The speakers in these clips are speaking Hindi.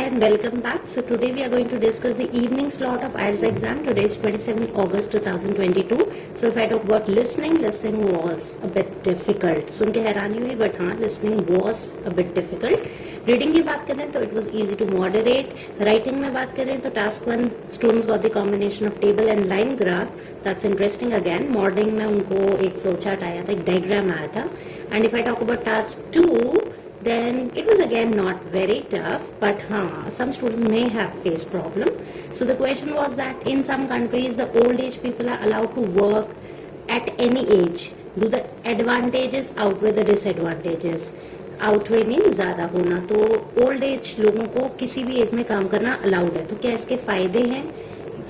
and welcome back. So today we are going to discuss the evening slot of IELTS exam. Today is 27 August 2022. So if I talk about listening was a bit difficult. सुन के हैरानी हुई but हाँ listening was a bit difficult. Reading की बात करें तो it was easy to moderate. Writing में बात करें तो task 1 students got the combination of table and line graph. That's interesting. Again modelling में उनको एक फ्लो चार्ट आया था, एक डायग्राम आया था. And if I talk about task 2 then it was again not very tough, but some students may have faced problem. So the question was that in some countries the old age people are allowed to work at any age. Do the advantages outweigh the disadvantages? Outweigh mean ज्यादा होना. तो ओल्ड एज लोगों को किसी भी एज में काम करना अलाउड है. तो क्या इसके फायदे हैं?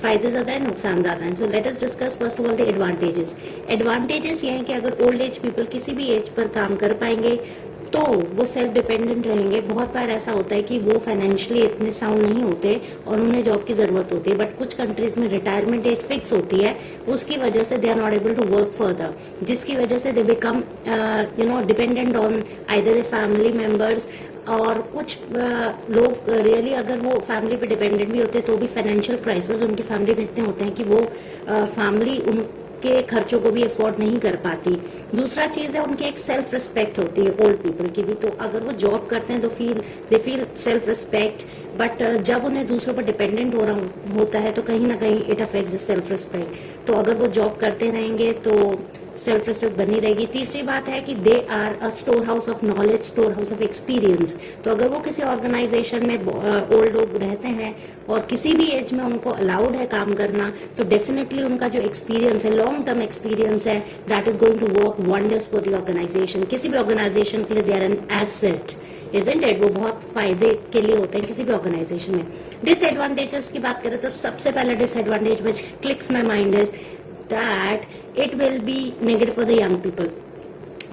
फायदे ज्यादा है, नुकसान ज्यादा है. So let us discuss first of all the advantages. Advantages ये हैं कि अगर ओल्ड एज पीपल किसी भी एज पर काम कर पाएंगे तो वो सेल्फ डिपेंडेंट रहेंगे. बहुत बार ऐसा होता है कि वो फाइनेंशियली इतने साउंड नहीं होते और उन्हें जॉब की जरूरत होती है, बट कुछ कंट्रीज में रिटायरमेंट एज फिक्स होती है. उसकी वजह से they are not able to work further, जिसकी वजह से they become dependent on either a family members. और कुछ लोग रियली अगर वो फैमिली पे डिपेंडेंट भी होते हैं तो भी फाइनेंशियल क्राइसिस उनकी फैमिली में इतने होते हैं कि वो फैमिली उनके खर्चों को भी अफोर्ड नहीं कर पाती. दूसरा चीज है उनकी एक सेल्फ रिस्पेक्ट होती है ओल्ड पीपल की भी. तो अगर वो जॉब करते हैं तो they feel self respect. But जब उन्हें दूसरों पर डिपेंडेंट होता है तो कहीं ना कहीं इट अफेक्ट्स सेल्फ रिस्पेक्ट. तो अगर वो जॉब करते रहेंगे तो सेल्फ रिस्पेक्ट बनी रहेगी. तीसरी बात है कि they are a storehouse of knowledge, storehouse of experience. तो अगर वो किसी ऑर्गेनाइजेशन में ओल्ड लोग रहते हैं और किसी भी एज में उनको अलाउड है काम करना, तो डेफिनेटली उनका जो एक्सपीरियंस है, लॉन्ग टर्म एक्सपीरियंस है, that is going to work wonders for the organisation. किसी भी ऑर्गेनाइजेशन के लिए they are an asset, isn't it. वो बहुत फायदे के लिए होते हैं किसी भी ऑर्गेनाइजेशन में. डिसएडवांटेजेस की बात करें तो सबसे पहला disadvantage which clicks my mind is that it will be negative for the young people.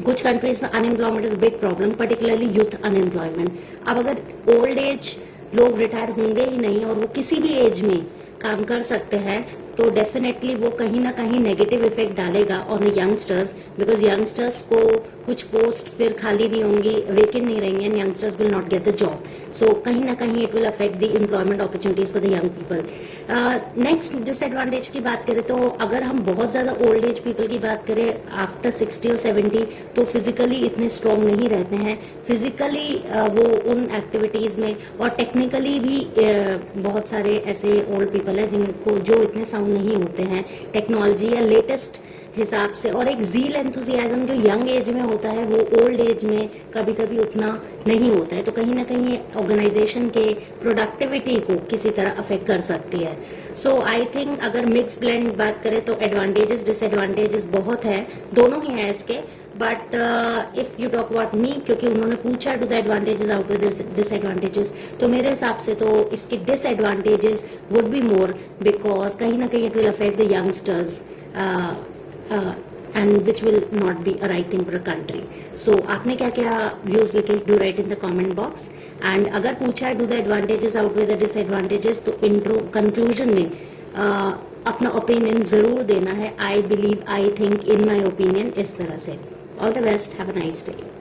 कुछ कंट्रीज में unemployment is big problem, particularly youth unemployment. अब अगर ओल्ड एज लोग रिटायर होंगे ही नहीं और वो किसी भी एज में काम कर सकते हैं तो डेफिनेटली वो कहीं ना कहीं नेगेटिव इफेक्ट डालेगा on the youngsters, because youngsters को कुछ पोस्ट फिर खाली नहीं होंगी, वेकेंट नहीं रहेंगे and youngsters will not get the job. So कहीं ना कहीं it will affect the employment opportunities for the young people. Next disadvantage की बात करें तो अगर हम बहुत ज्यादा ओल्ड एज पीपल की बात करें आफ्टर 60 और 70 तो फिजिकली इतने स्ट्रॉन्ग नहीं रहते हैं. फिजिकली वो उन एक्टिविटीज में और टेक्निकली भी बहुत सारे ऐसे ओल्ड पीपल हैं जिनको जो इतने साउंड नहीं होते हैं टेक्नोलॉजी या लेटेस्ट हिसाब से. और एक जील एंथुजियाज्म जो यंग एज में होता है वो ओल्ड एज में कभी कभी उतना नहीं होता है. तो कहीं ना कहीं ऑर्गेनाइजेशन के प्रोडक्टिविटी को किसी तरह अफेक्ट कर सकती है. सो आई थिंक अगर मिक्स ब्लेंड बात करें तो एडवांटेजेस डिसएडवांटेजेस बहुत है, दोनों ही हैं इसके. But if you talk about me, क्योंकि उन्होंने पूछा to the advantages out of disadvantages, तो मेरे हिसाब से तो इसके disadvantages would be more, because कहीं ना कहीं it will affect the youngsters and which will not be a right thing for a country. So आपने क्या क्या व्यूज लिखे, do right in the comment box. And अगर पूछा है do the advantages outweigh the disadvantages तो इंट्रो कंक्लूजन में अपना ओपिनियन जरूर देना है. I believe, I think, in my opinion, इस तरह से. All the best, have a nice day.